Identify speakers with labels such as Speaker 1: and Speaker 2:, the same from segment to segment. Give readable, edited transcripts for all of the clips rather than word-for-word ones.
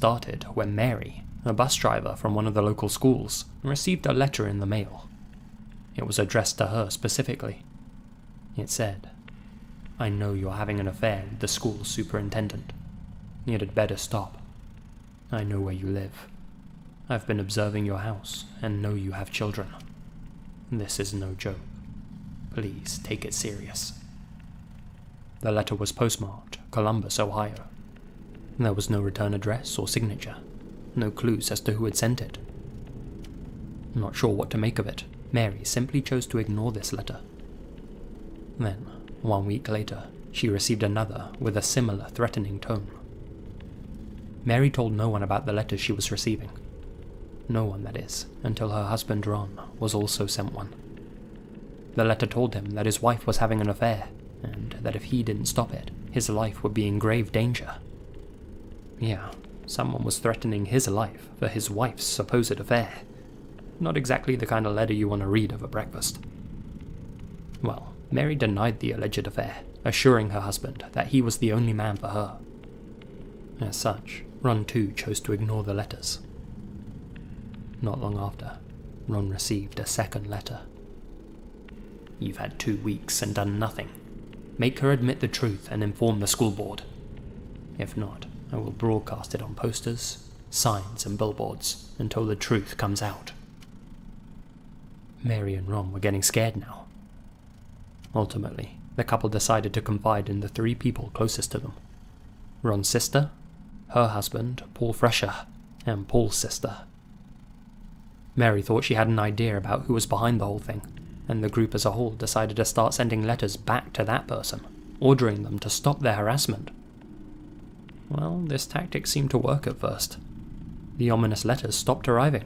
Speaker 1: started when Mary, a bus driver from one of the local schools, received a letter in the mail. It was addressed to her specifically. It said, "I know you're having an affair with the school superintendent. It had better stop. I know where you live. I've been observing your house and know you have children. This is no joke. Please take it serious." The letter was postmarked Columbus, Ohio. There was no return address or signature, no clues as to who had sent it. Not sure what to make of it, Mary simply chose to ignore this letter. Then, 1 week later, she received another with a similar threatening tone. Mary told no one about the letters she was receiving. No one, that is, until her husband Ron was also sent one. The letter told him that his wife was having an affair, and that if he didn't stop it, his life would be in grave danger. Yeah, someone was threatening his life for his wife's supposed affair. Not exactly the kind of letter you want to read over breakfast. Well, Mary denied the alleged affair, assuring her husband that he was the only man for her. As such, Ron too chose to ignore the letters. Not long after, Ron received a second letter. "You've had 2 weeks and done nothing. Make her admit the truth and inform the school board. If not, I will broadcast it on posters, signs and billboards until the truth comes out." Mary and Ron were getting scared now. Ultimately, the couple decided to confide in the 3 people closest to them: Ron's sister, her husband, Paul Fresher, and Paul's sister. Mary thought she had an idea about who was behind the whole thing, and the group as a whole decided to start sending letters back to that person, ordering them to stop their harassment. Well, this tactic seemed to work at first. The ominous letters stopped arriving.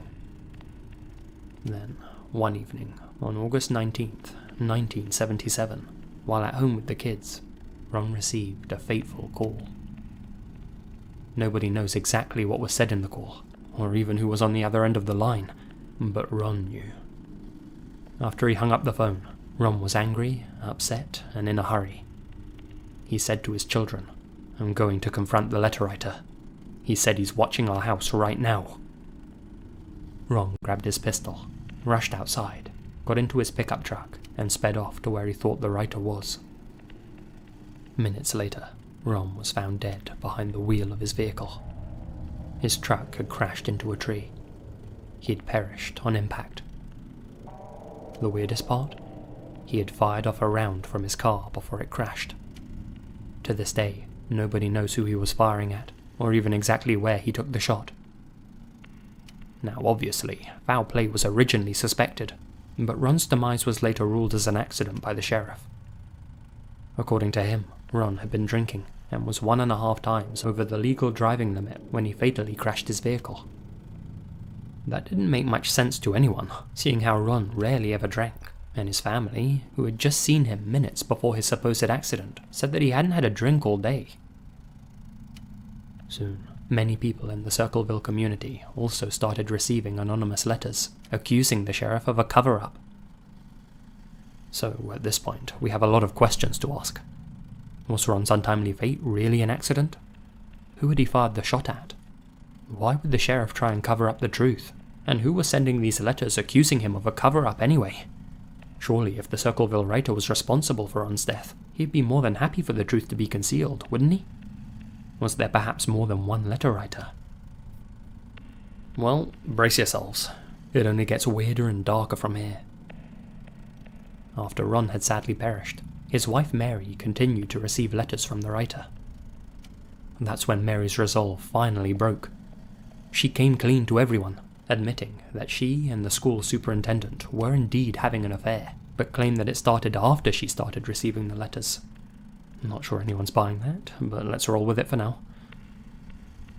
Speaker 1: Then, one evening, on August 19th, 1977, while at home with the kids, Ron received a fateful call. Nobody knows exactly what was said in the call, or even who was on the other end of the line, but Ron knew. After he hung up the phone, Ron was angry, upset, and in a hurry. He said to his children, "I'm going to confront the letter writer. He said he's watching our house right now." Ron grabbed his pistol, rushed outside, got into his pickup truck, and sped off to where he thought the writer was. Minutes later, Ron was found dead behind the wheel of his vehicle. His truck had crashed into a tree. He had perished on impact. The weirdest part? He had fired off a round from his car before it crashed. To this day, nobody knows who he was firing at, or even exactly where he took the shot. Now obviously, foul play was originally suspected, but Ron's demise was later ruled as an accident by the sheriff. According to him, Ron had been drinking, and was 1.5 times over the legal driving limit when he fatally crashed his vehicle. That didn't make much sense to anyone, seeing how Ron rarely ever drank, and his family, who had just seen him minutes before his supposed accident, said that he hadn't had a drink all day. Soon, many people in the Circleville community also started receiving anonymous letters, accusing the sheriff of a cover-up. So, at this point, we have a lot of questions to ask. Was Ron's untimely fate really an accident? Who had he fired the shot at? Why would the sheriff try and cover up the truth? And who was sending these letters accusing him of a cover-up anyway? Surely if the Circleville writer was responsible for Ron's death, he'd be more than happy for the truth to be concealed, wouldn't he? Was there perhaps more than one letter writer? Well, brace yourselves. It only gets weirder and darker from here. After Ron had sadly perished, his wife Mary continued to receive letters from the writer. That's when Mary's resolve finally broke. She came clean to everyone, admitting that she and the school superintendent were indeed having an affair, but claimed that it started after she started receiving the letters. I'm not sure anyone's buying that, but let's roll with it for now.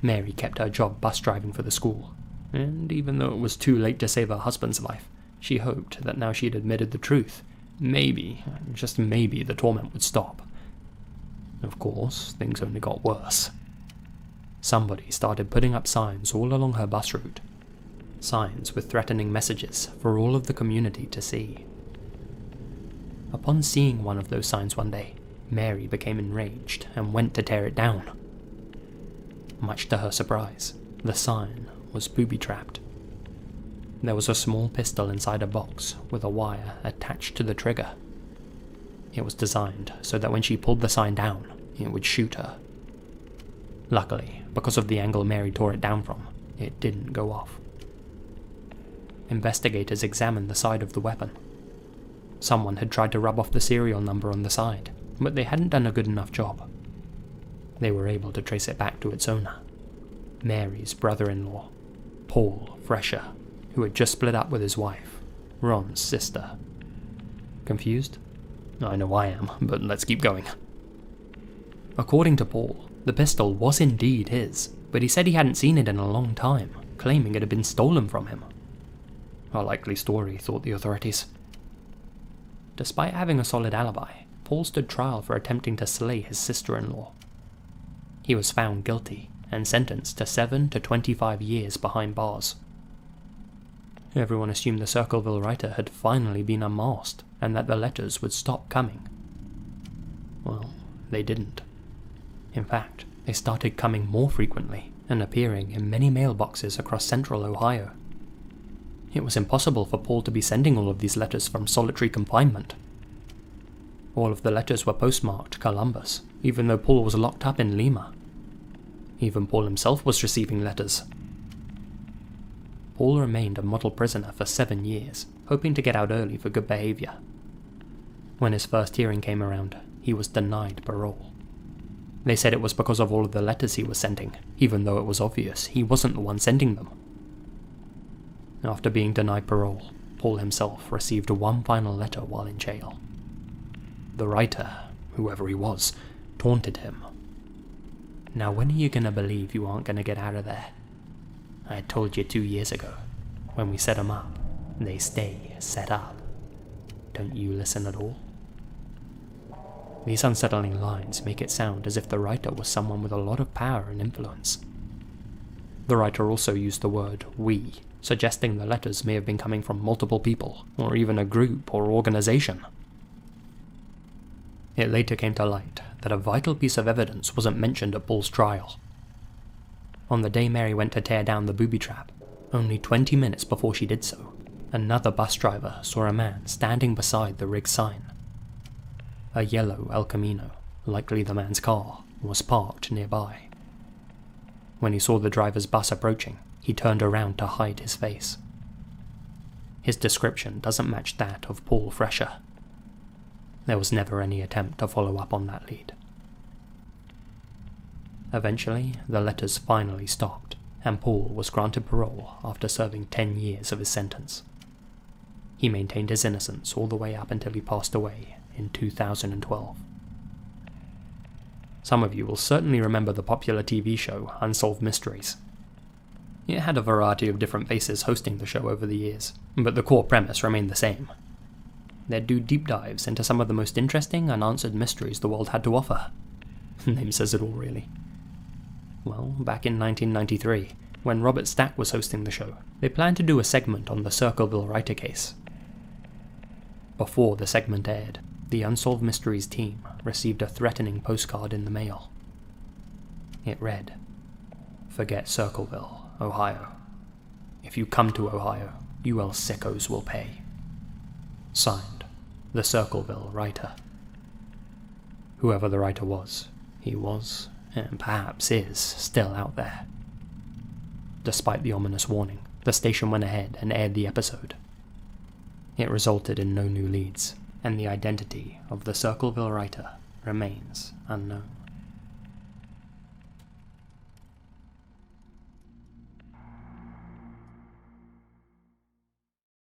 Speaker 1: Mary kept her job bus driving for the school, and even though it was too late to save her husband's life, she hoped that now she had admitted the truth, maybe, just maybe, the torment would stop. Of course, things only got worse. Somebody started putting up signs all along her bus route. Signs with threatening messages for all of the community to see. Upon seeing one of those signs one day, Mary became enraged and went to tear it down. Much to her surprise, The sign was booby-trapped. There was a small pistol inside a box with a wire attached to the trigger. It was designed so that when she pulled the sign down, it would shoot her. Luckily, because of the angle Mary tore it down from, it didn't go off. Investigators examined the side of the weapon. Someone had tried to rub off the serial number on the side, but they hadn't done a good enough job. They were able to trace it back to its owner, Mary's brother-in-law, Paul Fresher, who had just split up with his wife, Ron's sister. Confused? I know I am, but let's keep going. According to Paul, the pistol was indeed his, but he said he hadn't seen it in a long time, claiming it had been stolen from him. A likely story, thought the authorities. Despite having a solid alibi, Paul stood trial for attempting to slay his sister-in-law. He was found guilty and sentenced to 7 to 25 years behind bars. Everyone assumed the Circleville writer had finally been unmasked and that the letters would stop coming. Well, they didn't. In fact, they started coming more frequently and appearing in many mailboxes across central Ohio. It was impossible for Paul to be sending all of these letters from solitary confinement. All of the letters were postmarked Columbus, even though Paul was locked up in Lima. Even Paul himself was receiving letters. Paul remained a model prisoner for 7 years, hoping to get out early for good behavior. When his first hearing came around, he was denied parole. They said it was because of all of the letters he was sending, even though it was obvious he wasn't the one sending them. After being denied parole, Paul himself received one final letter while in jail. The writer, whoever he was, taunted him. "Now when are you gonna believe you aren't gonna get out of there? I told you 2 years ago. When we set 'em up, they stay set up. Don't you listen at all?" These unsettling lines make it sound as if the writer was someone with a lot of power and influence. The writer also used the word "we," suggesting the letters may have been coming from multiple people, or even a group or organization. It later came to light that a vital piece of evidence wasn't mentioned at Paul's trial. On the day Mary went to tear down the booby trap, only 20 minutes before she did so, another bus driver saw a man standing beside the rig sign. A yellow El Camino, likely the man's car, was parked nearby. When he saw the driver's bus approaching, he turned around to hide his face. His description doesn't match that of Paul Fresher. There was never any attempt to follow up on that lead. Eventually, the letters finally stopped, and Paul was granted parole after serving 10 years of his sentence. He maintained his innocence all the way up until he passed away in 2012. Some of you will certainly remember the popular TV show Unsolved Mysteries. It had a variety of different faces hosting the show over the years, but the core premise remained the same. They'd do deep dives into some of the most interesting unanswered mysteries the world had to offer. Name says it all, really. Well, back in 1993, when Robert Stack was hosting the show, they planned to do a segment on the Circleville writer case. Before the segment aired, the Unsolved Mysteries team received a threatening postcard in the mail. It read, "Forget Circleville, Ohio. If you come to Ohio, you El Sickos will pay." Signed, the Circleville writer. Whoever the writer was, he was, and perhaps is, still out there. Despite the ominous warning, the station went ahead and aired the episode. It resulted in no new leads, and the identity of the Circleville writer remains unknown.